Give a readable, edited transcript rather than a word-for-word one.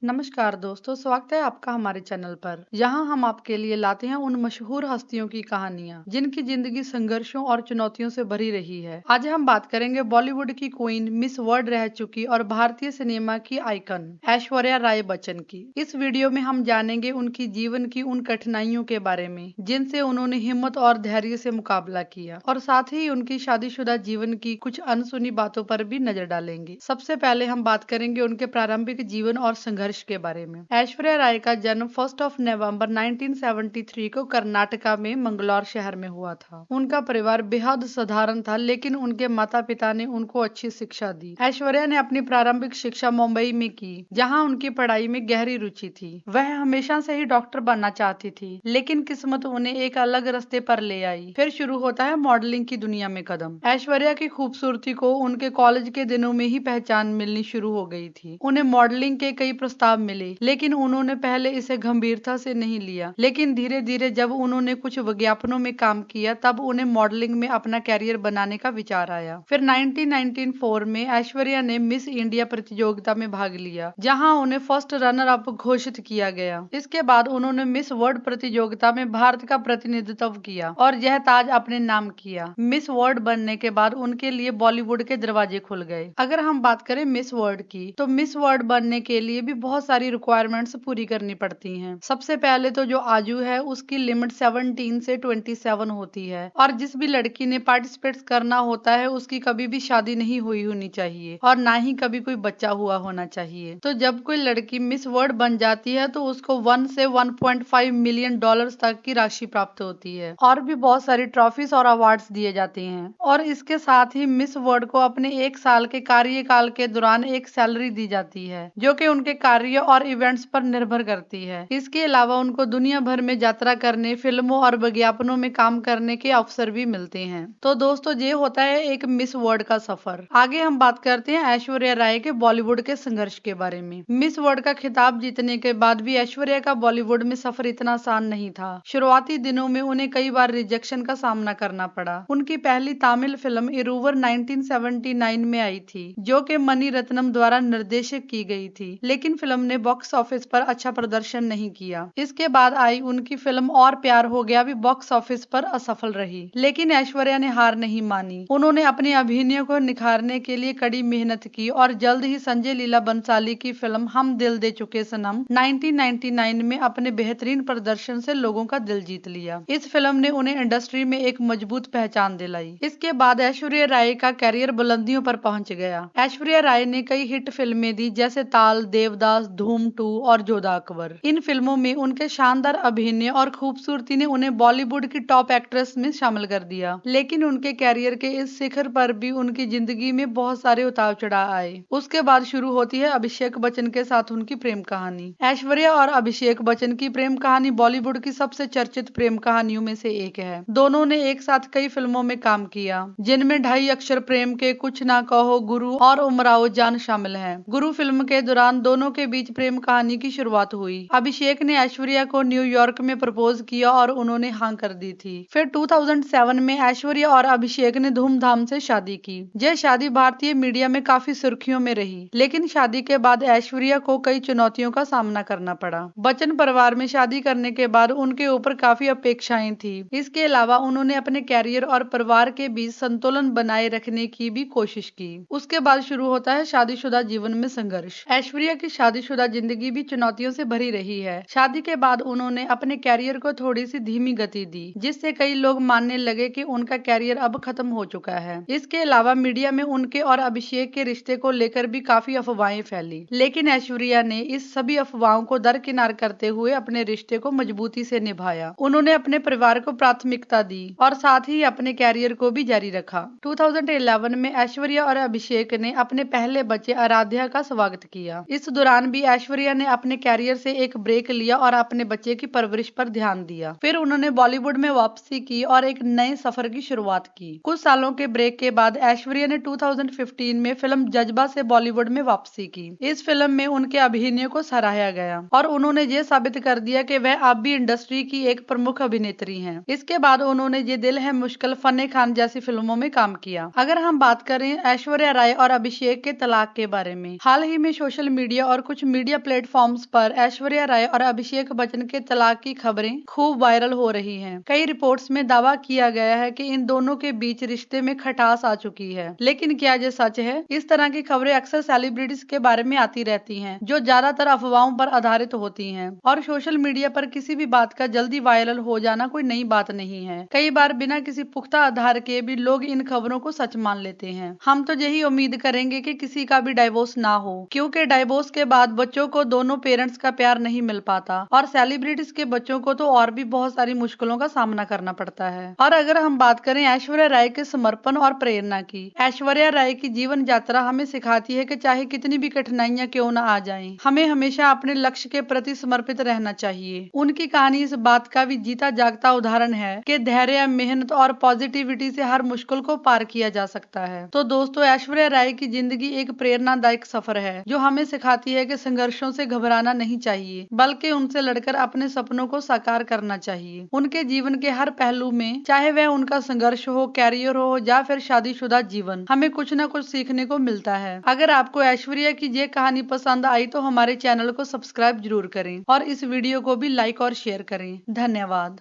नमस्कार दोस्तों, स्वागत है आपका हमारे चैनल पर। यहाँ हम आपके लिए लाते हैं उन मशहूर हस्तियों की कहानियाँ जिनकी जिंदगी संघर्षों और चुनौतियों से भरी रही है। आज हम बात करेंगे बॉलीवुड की क्वीन, मिस वर्ल्ड रह चुकी और भारतीय सिनेमा की आइकन ऐश्वर्या राय बच्चन की। इस वीडियो में हम जानेंगे उनकी जीवन की उन कठिनाइयों के बारे में जिनसे उन्होंने हिम्मत और धैर्य से मुकाबला किया, और साथ ही उनकी शादीशुदा जीवन की कुछ अनसुनी बातों पर भी नजर डालेंगे। सबसे पहले हम बात करेंगे उनके प्रारंभिक जीवन और संघर्ष के बारे में। ऐश्वर्या राय का जन्म 1 नवंबर 1973 को कर्नाटका में मंगलौर शहर में हुआ था। उनका परिवार बेहद साधारण था, लेकिन उनके माता पिता ने उनको अच्छी शिक्षा दी। ऐश्वर्या ने अपनी प्रारंभिक शिक्षा मुंबई में की, जहां उनकी पढ़ाई में गहरी रुचि थी। वह हमेशा से ही डॉक्टर बनना चाहती थी, लेकिन किस्मत उन्हें एक अलग रास्ते पर ले आई। फिर शुरू होता है मॉडलिंग की दुनिया में कदम। ऐश्वर्या की खूबसूरती को उनके कॉलेज के दिनों में ही पहचान मिलनी शुरू हो गई थी। उन्हें मॉडलिंग के कई प्रस्ताव मिले, लेकिन उन्होंने पहले इसे गंभीरता से नहीं लिया। लेकिन धीरे धीरे जब उन्होंने कुछ विज्ञापनों में काम किया, तब उन्हें मॉडलिंग में अपना कैरियर बनाने का विचार आया। फिर 1994 में ऐश्वर्या ने मिस इंडिया प्रतियोगिता में भाग लिया, जहां उन्हें फर्स्ट रनर अप घोषित किया गया। इसके बाद उन्होंने मिस वर्ल्ड प्रतियोगिता में भारत का प्रतिनिधित्व किया और यह ताज अपने नाम किया। मिस वर्ल्ड बनने के बाद उनके लिए बॉलीवुड के दरवाजे खुल गए। अगर हम बात करें मिस वर्ल्ड की, तो मिस वर्ल्ड बनने के लिए भी बहुत सारी रिक्वायरमेंट्स पूरी करनी पड़ती हैं। सबसे पहले तो जो आयु है उसकी लिमिट 17 से 27 होती है, और जिस भी लड़की ने पार्टिसिपेट करना होता है उसकी कभी भी शादी नहीं हुई होनी चाहिए और ना ही कभी कोई बच्चा हुआ होना चाहिए। तो जब कोई लड़की मिस वर्ल्ड बन जाती है तो उसको 1 से 1.5 मिलियन डॉलर्स तक की राशि प्राप्त होती है, और भी बहुत सारी ट्रॉफीज और अवार्ड्स दिए जाते हैं। और इसके साथ ही मिस वर्ल्ड को अपने 1 साल के कार्यकाल के दौरान एक सैलरी दी जाती है, जो कि उनके कार्य और इवेंट्स पर निर्भर करती है। इसके अलावा उनको दुनिया भर में यात्रा करने, फिल्मों और विज्ञापनों में काम करने के अवसर भी मिलते हैं। तो दोस्तों, ये होता है एक मिस वर्ल्ड का सफर। आगे हम बात करते हैं ऐश्वर्या राय के बॉलीवुड के संघर्ष के बारे में। मिस वर्ल्ड का खिताब जीतने के बाद भी ऐश्वर्या का बॉलीवुड में सफर इतना आसान नहीं था। शुरुआती दिनों में उन्हें कई बार रिजेक्शन का सामना करना पड़ा। उनकी पहली तमिल फिल्म इरुवर 1979 में आई थी, जो कि मणि रत्नम द्वारा निर्देशित की गई थी, लेकिन फिल्म ने बॉक्स ऑफिस पर अच्छा प्रदर्शन नहीं किया। इसके बाद आई उनकी फिल्म और प्यार हो गया भी बॉक्स ऑफिस पर असफल रही, लेकिन ऐश्वर्या ने हार नहीं मानी। उन्होंने अपने अभिनय को निखारने के लिए कड़ी मेहनत की और जल्द ही संजय लीला बंसाली की फिल्म हम दिल दे चुके सनम 1999 में अपने बेहतरीन प्रदर्शन से लोगों का दिल जीत लिया। इस फिल्म ने उन्हें इंडस्ट्री में एक मजबूत पहचान दिलाई। इसके बाद ऐश्वर्या राय का कैरियर बुलंदियों पर पहुंच गया। ऐश्वर्या राय ने कई हिट फिल्में दी, जैसे ताल, देवदास, धूम 2 और जोधा अकबर। इन फिल्मों में उनके शानदार अभिनय और खूबसूरती ने उन्हें बॉलीवुड की टॉप एक्ट्रेस में शामिल कर दिया। लेकिन उनके कैरियर के इस शिखर पर भी उनकी जिंदगी में बहुत सारे उतार चढ़ाव आए। उसके बाद शुरू होती है अभिषेक बच्चन के साथ उनकी प्रेम कहानी। ऐश्वर्या और अभिषेक बच्चन की प्रेम कहानी बॉलीवुड की सबसे चर्चित प्रेम कहानियों में से एक है। दोनों ने एक साथ कई फिल्मों में काम किया, जिनमें 2.5 अक्षर प्रेम के, कुछ ना कहो, गुरु और उमराव जान शामिल हैं। गुरु फिल्म के दौरान दोनों के बीच प्रेम कहानी की शुरुआत हुई। अभिषेक ने ऐश्वर्या को न्यूयॉर्क में प्रपोज किया और उन्होंने हाँ कर दी थी। फिर 2007 में ऐश्वर्या और अभिषेक ने धूमधाम से शादी की। यह शादी भारतीय मीडिया में काफी सुर्खियों में रही, लेकिन शादी के बाद ऐश्वर्या को कई चुनौतियों का सामना करना पड़ा। बच्चन परिवार में शादी करने के बाद उनके ऊपर काफी अपेक्षाएं थी। इसके अलावा उन्होंने अपने कैरियर और परिवार के बीच संतुलन बनाए रखने की भी कोशिश की। उसके बाद शुरू होता है शादीशुदा जीवन में संघर्ष। ऐश्वर्या की शादीशुदा जिंदगी भी चुनौतियों से भरी रही है। शादी के बाद उन्होंने अपने कैरियर को थोड़ी सी धीमी गति दी, जिससे कई लोग मानने लगे कि उनका कैरियर अब खत्म हो चुका है। इसके अलावा मीडिया में उनके और अभिषेक के रिश्ते को लेकर भी काफी अफवाहें फैली, लेकिन ऐश्वर्या ने इस सभी अफवाहों को दरकिनार करते हुए अपने रिश्ते को मजबूती से निभाया। उन्होंने अपने परिवार को प्राथमिकता दी और साथ ही अपने कैरियर को भी जारी रखा। 2011 में ऐश्वर्या और अभिषेक ने अपने पहले बच्चे आराध्या का स्वागत किया। इस दौरान भी ऐश्वर्या ने अपने कैरियर से एक ब्रेक लिया और अपने बच्चे की परवरिश पर ध्यान दिया। फिर उन्होंने बॉलीवुड में वापसी की और एक नए सफर की शुरुआत की। कुछ सालों के ब्रेक के बाद ऐश्वर्या ने 2015 में फिल्म जज्बा से बॉलीवुड में वापसी की। इस फिल्म में उनके अभिनय को सराहा गया और उन्होंने ये साबित कर दिया कि वह अब भी इंडस्ट्री की एक प्रमुख अभिनेत्री हैं। इसके बाद उन्होंने ये दिल है मुश्किल, फने खान जैसी फिल्मों में काम किया। अगर हम बात करें ऐश्वर्या राय और अभिषेक के तलाक के बारे में, हाल ही में सोशल मीडिया और कुछ मीडिया प्लेटफॉर्म्स पर ऐश्वर्या राय और अभिषेक बच्चन के तलाक की खबरें खूब वायरल हो रही हैं। कई रिपोर्ट्स में दावा किया गया है कि इन दोनों के बीच रिश्ते में खटास आ चुकी है, लेकिन क्या ये सच है? इस तरह की खबरें अक्सर सेलिब्रिटीज के बारे में आती रहती हैं, जो ज्यादातर अफवाहों पर आधारित होती हैं। और सोशल मीडिया पर किसी भी बात का जल्दी वायरल हो जाना कोई नई बात नहीं है। कई बार बिना किसी पुख्ता आधार के भी लोग इन खबरों को सच मान लेते हैं। हम तो यही उम्मीद करेंगे कि किसी का भी डाइवोर्स ना हो, क्योंकि डाइवोर्स के बाद बच्चों को दोनों पेरेंट्स का प्यार नहीं मिल पाता और सेलिब्रिटीज के बच्चों को तो और भी बहुत सारी मुश्किलों का सामना करना पड़ता है। और अगर हम बात करें ऐश्वर्या राय के समर्पण और प्रेरणा की, ऐश्वर्या राय की जीवन यात्रा हमें सिखाती है कि चाहे कितनी भी कठिनाइयां क्यों न आ जाएं, हमें हमेशा अपने लक्ष्य के प्रति समर्पित रहना चाहिए। उनकी कहानी इस बात का भी जीता जागता उदाहरण है कि धैर्य, मेहनत और पॉजिटिविटी से हर मुश्किल को पार किया जा सकता है। तो दोस्तों, ऐश्वर्या राय की जिंदगी एक प्रेरणादायक सफर है, जो हमें सिखाती है कि संघर्षों से घबराना नहीं चाहिए, बल्कि उनसे लड़कर अपने सपनों को साकार करना चाहिए। उनके जीवन के हर पहलू में, चाहे वह उनका संघर्ष हो, कैरियर हो या फिर शादीशुदा जीवन, हमें कुछ न कुछ सीखने को मिलता है। अगर आपको ऐश्वर्या की ये कहानी पसंद आई तो हमारे चैनल को सब्सक्राइब जरूर करें और इस वीडियो को भी लाइक और शेयर करें। धन्यवाद।